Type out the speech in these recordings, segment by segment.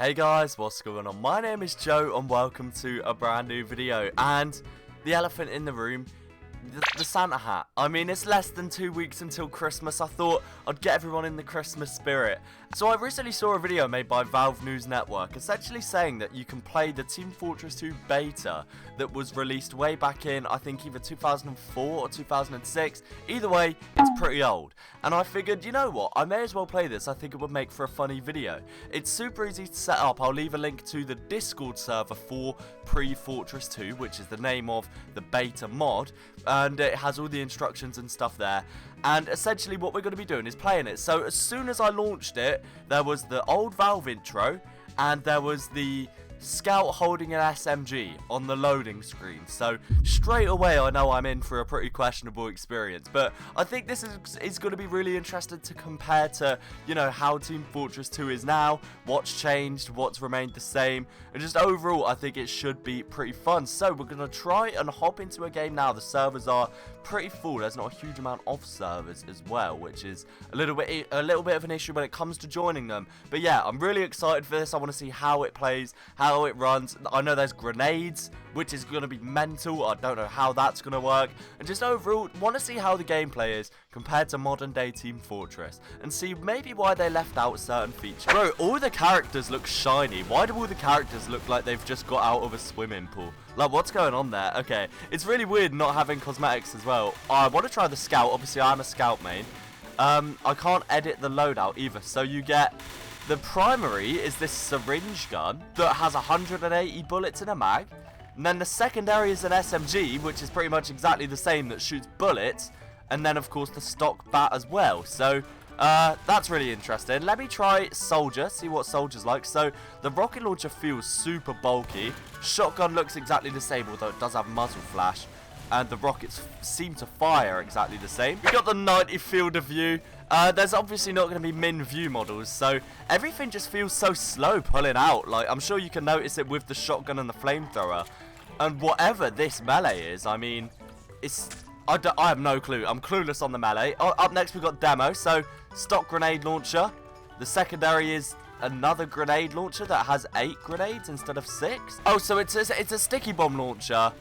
Hey guys, what's going on? My name is Joe and welcome to a brand new video. And the elephant in the room, the Santa hat. I mean, it's less than 2 weeks until Christmas. I thought I'd get everyone in the Christmas spirit. So I recently saw a video made by ValveNewsNetwork essentially saying that you can play the Team Fortress 2 beta that was released way back in, I think, either 2004 or 2006. Either way, it's pretty old. And I figured, you know what, I may as well play this. I think it would make for a funny video. It's super easy to set up. I'll leave a link to the Discord server for Fortress 2, which is the name of the beta mod. And it has all the instructions and stuff there. And essentially what we're going to be doing is playing it. So as soon as I launched it, there was the old Valve intro, and there was the Scout holding an SMG on the loading screen. So straight away I know I'm in for a pretty questionable experience. But I think this is going to be really interesting to compare to, you know, how Team Fortress 2 is now, what's changed, what's remained the same, and just overall I think it should be pretty fun. So we're going to try and hop into a game now. The servers are pretty full. There's not a huge amount of servers as well, which is a little bit of an issue when it comes to joining them. But yeah, I'm really excited for this. I want to see how it plays, how it runs. I know there's grenades, which is going to be mental. I don't know how that's going to work. And just overall, want to see how the gameplay is compared to modern day Team Fortress, and see maybe why they left out certain features. Bro, all the characters look shiny. Why do all the characters look like they've just got out of a swimming pool? Like, what's going on there? Okay, it's really weird not having cosmetics as well. I want to try the Scout. Obviously, I'm a Scout main. I can't edit the loadout either. So you get the primary is this syringe gun that has 180 bullets in a mag. And then the secondary is an SMG, which is pretty much exactly the same, that shoots bullets. And then, of course, the stock bat as well. So that's really interesting. Let me try Soldier, see what Soldier's like. So the rocket launcher feels super bulky. Shotgun looks exactly the same, although it does have muzzle flash. And the rockets seem to fire exactly the same. We got the 90 field of view. There's obviously not going to be min view models, so everything just feels so slow pulling out. Like, I'm sure you can notice it with the shotgun and the flamethrower. And whatever this melee is, I mean, I have no clue. I'm clueless on the melee. Up next, we've got Demo. So, stock grenade launcher. The secondary is another grenade launcher that has 8 grenades instead of 6. Oh, so it's a sticky bomb launcher,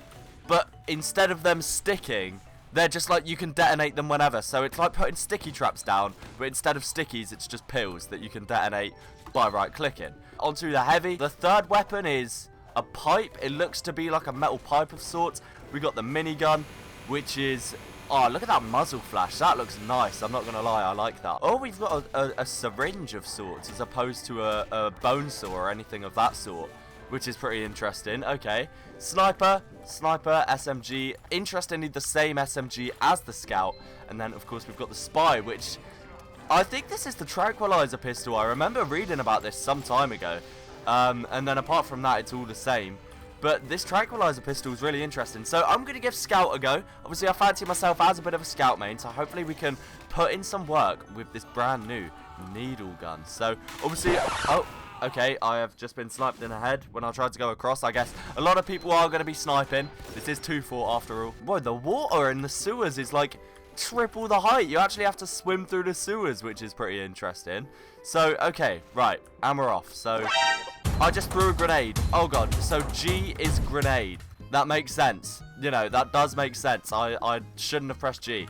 but instead of them sticking, they're just like, you can detonate them whenever. So it's like putting sticky traps down, but instead of stickies, it's just pills that you can detonate by right-clicking. Onto the heavy. The third weapon is a pipe. It looks to be like a metal pipe of sorts. We got the minigun, which is, oh, look at that muzzle flash. That looks nice. I'm not going to lie. I like that. Oh, we've got a syringe of sorts as opposed to a bone saw or anything of that sort, which is pretty interesting. Okay. Sniper, SMG. Interestingly, the same SMG as the Scout. And then, of course, we've got the Spy, which I think this is the tranquilizer pistol. I remember reading about this some time ago. And then apart from that, it's all the same. But this tranquilizer pistol is really interesting. So I'm going to give Scout a go. Obviously, I fancy myself as a bit of a Scout main. So hopefully we can put in some work with this brand new needle gun. So obviously, oh, okay, I have just been sniped in the head when I tried to go across. I guess a lot of people are going to be sniping. This is 2-4 after all. Whoa, the water in the sewers is like triple the height. You actually have to swim through the sewers, which is pretty interesting. So, okay, right, and we're off. So I just threw a grenade. Oh god, so G is grenade. That makes sense. You know, that does make sense. I shouldn't have pressed G.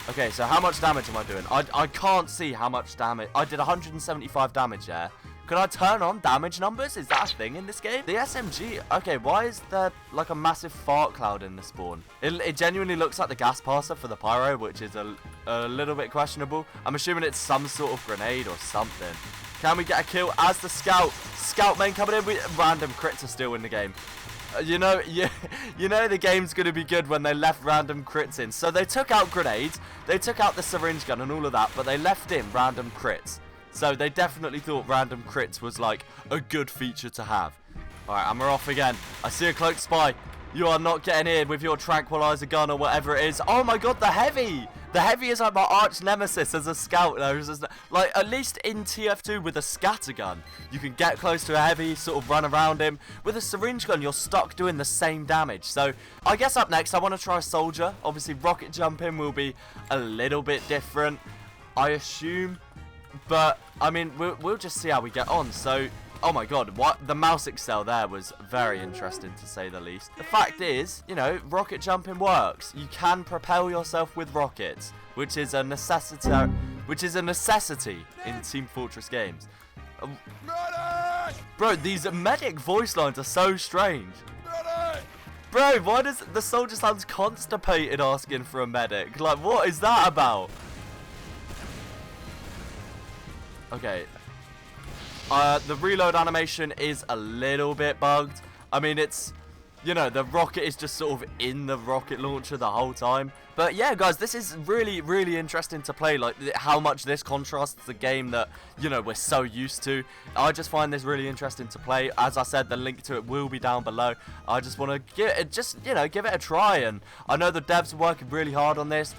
Okay, so how much damage am I doing? I can't see how much damage. I did 175 damage there. Can I turn on damage numbers? Is that a thing in this game? The SMG, okay, why is there like a massive fart cloud in the spawn? It genuinely looks like the gas passer for the pyro, which is a little bit questionable. I'm assuming it's some sort of grenade or something. Can we get a kill as the Scout? Scout main coming in with random crits are still in the game. You know the game's going to be good when they left random crits in. So they took out grenades, they took out the syringe gun and all of that, but they left in random crits. So they definitely thought random crits was like a good feature to have. Alright, and we're off again. I see a cloaked spy. You are not getting in with your tranquilizer gun or whatever it is. Oh my god, the heavy! The heavy is like my arch nemesis as a Scout. Like, at least in TF2 with a scatter gun, you can get close to a heavy, sort of run around him. With a syringe gun, you're stuck doing the same damage. So, I guess up next, I want to try Soldier. Obviously, rocket jumping will be a little bit different, I assume. But, I mean, we'll just see how we get on. So, Oh my god, what the mouse excel there was very interesting to say the least. The fact is, you know, rocket jumping works. You can propel yourself with rockets, which is a necessity in Team Fortress games. Bro, these medic voice lines are so strange. Bro, why does the soldier sounds constipated asking for a medic? Like, what is that about? Okay. The reload animation is a little bit bugged. I mean, it's, you know, the rocket is just sort of in the rocket launcher the whole time. But yeah, guys, this is really, really interesting to play. Like, how much this contrasts the game that, you know, we're so used to. I just find this really interesting to play. As I said, the link to it will be down below. I just want to give it a try. And I know the devs are working really hard on this.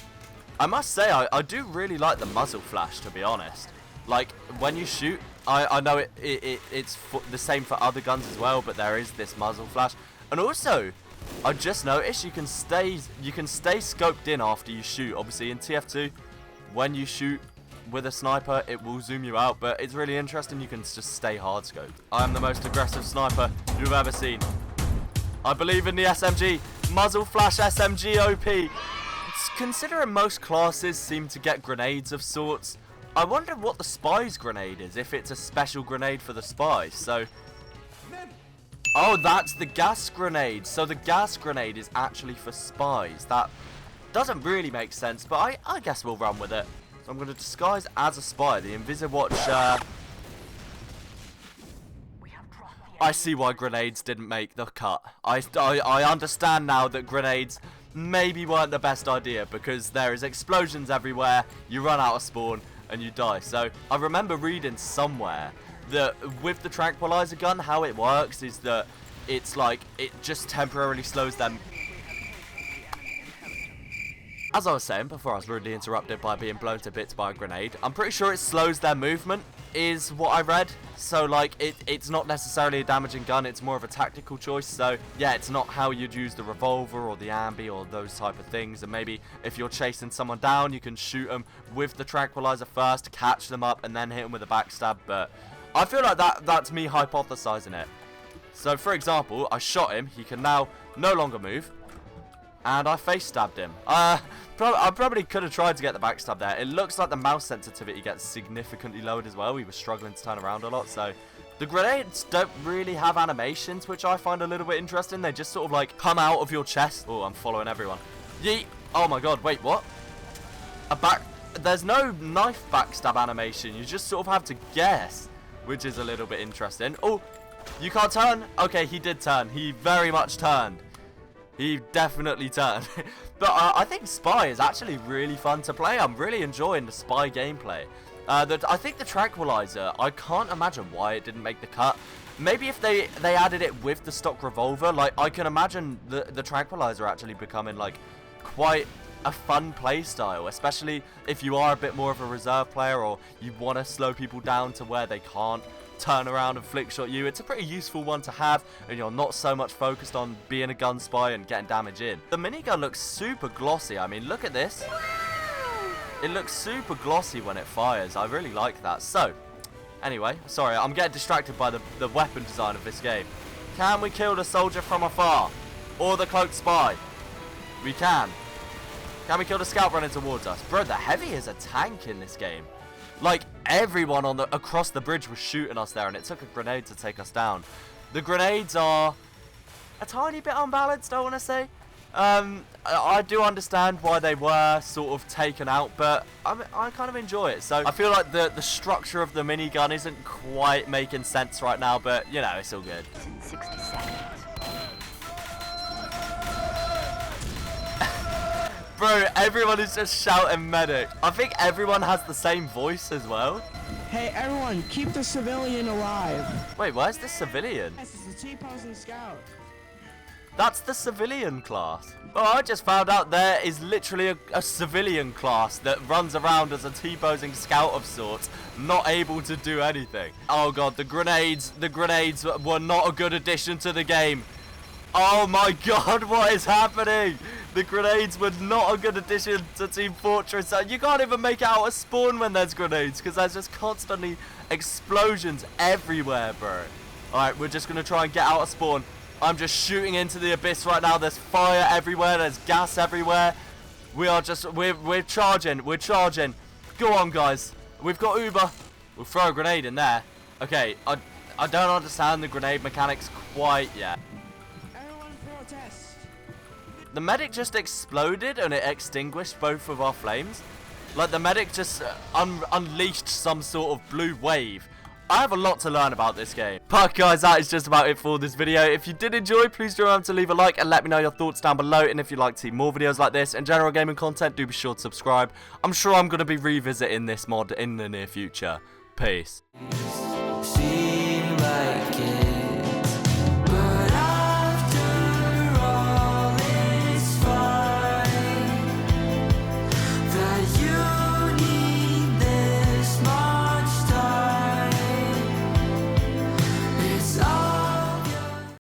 I must say, I do really like the muzzle flash, to be honest. Like, when you shoot, I know it's the same for other guns as well, but there is this muzzle flash. And also, I just noticed you can stay scoped in after you shoot. Obviously, in TF2, when you shoot with a sniper, it will zoom you out, but it's really interesting you can just stay hard scoped. I am the most aggressive sniper you've ever seen. I believe in the SMG. Muzzle flash SMG OP. Considering most classes seem to get grenades of sorts, I wonder what the spy's grenade is, if it's a special grenade for the spies. So, oh, that's the gas grenade. So the gas grenade is actually for spies. That doesn't really make sense, but I guess we'll run with it. So I'm going to disguise as a spy. The Invisawatch, I see why grenades didn't make the cut. I understand now that grenades maybe weren't the best idea, because there is explosions everywhere, you run out of spawn, and you die. So I remember reading somewhere that with the tranquilizer gun, how it works is that it's like it just temporarily slows them. As I was saying before, I was rudely interrupted by being blown to bits by a grenade. I'm pretty sure it slows their movement, is what I read. So like it's not necessarily a damaging gun, it's more of a tactical choice. So yeah, it's not how you'd use the revolver or the ambi or those type of things. And maybe if you're chasing someone down, you can shoot them with the tranquilizer first, catch them up, and then hit them with a backstab. But I feel like that's me hypothesizing it. So for example, I shot him, he can now no longer move, and I face stabbed him. I probably could have tried to get the backstab there. It looks like the mouse sensitivity gets significantly lowered as well. He was struggling to turn around a lot. So the grenades don't really have animations, which I find a little bit interesting. They just sort of like come out of your chest. Oh, I'm following everyone. Yeet. Oh my god, wait, what? There's no knife backstab animation. You just sort of have to guess, which is a little bit interesting. Oh, you can't turn? Okay, he did turn. He very much turned. He definitely turned. But I think Spy is actually really fun to play. I'm really enjoying the Spy gameplay. I think the Tranquilizer, I can't imagine why it didn't make the cut. Maybe if they added it with the stock revolver, like I can imagine the Tranquilizer actually becoming like quite a fun play style, especially if you are a bit more of a reserve player or you want to slow people down to where they can't turn around and flick shot you. It's a pretty useful one to have, and you're not so much focused on being a gun spy and getting damage in. The minigun looks super glossy. I mean, look at this. It looks super glossy when it fires. I really like that. So, anyway, sorry, I'm getting distracted by the weapon design of this game. Can we kill the soldier from afar? Or the cloaked spy? We can. Can we kill the scout running towards us? Bro, the heavy is a tank in this game. Like, everyone across the bridge was shooting us there, and it took a grenade to take us down. The grenades are a tiny bit unbalanced, I want to say. I do understand why they were sort of taken out, but I kind of enjoy it. So I feel like the structure of the minigun isn't quite making sense right now, but, you know, it's all good. In 60 seconds. Bro, everyone is just shouting medic. I think everyone has the same voice as well. Hey, everyone, keep the civilian alive. Wait, where's the civilian? This is the T-posing scout. That's the civilian class. Oh, I just found out there is literally a civilian class that runs around as a T-posing scout of sorts, not able to do anything. Oh god, the grenades were not a good addition to the game. Oh my god, what is happening? The grenades were not a good addition to Team Fortress. You can't even make out a spawn when there's grenades because there's just constantly explosions everywhere, bro. Alright, we're just going to try and get out of spawn. I'm just shooting into the abyss right now. There's fire everywhere. There's gas everywhere. We're charging. We're charging. Go on, guys. We've got Uber. We'll throw a grenade in there. Okay, I don't understand the grenade mechanics quite yet. Everyone protest. The medic just exploded and it extinguished both of our flames. Like the medic just unleashed some sort of blue wave. I have a lot to learn about this game. But guys, that is just about it for this video. If you did enjoy, please do remember to leave a like and let me know your thoughts down below. And if you'd like to see more videos like this and general gaming content, do be sure to subscribe. I'm sure I'm going to be revisiting this mod in the near future. Peace.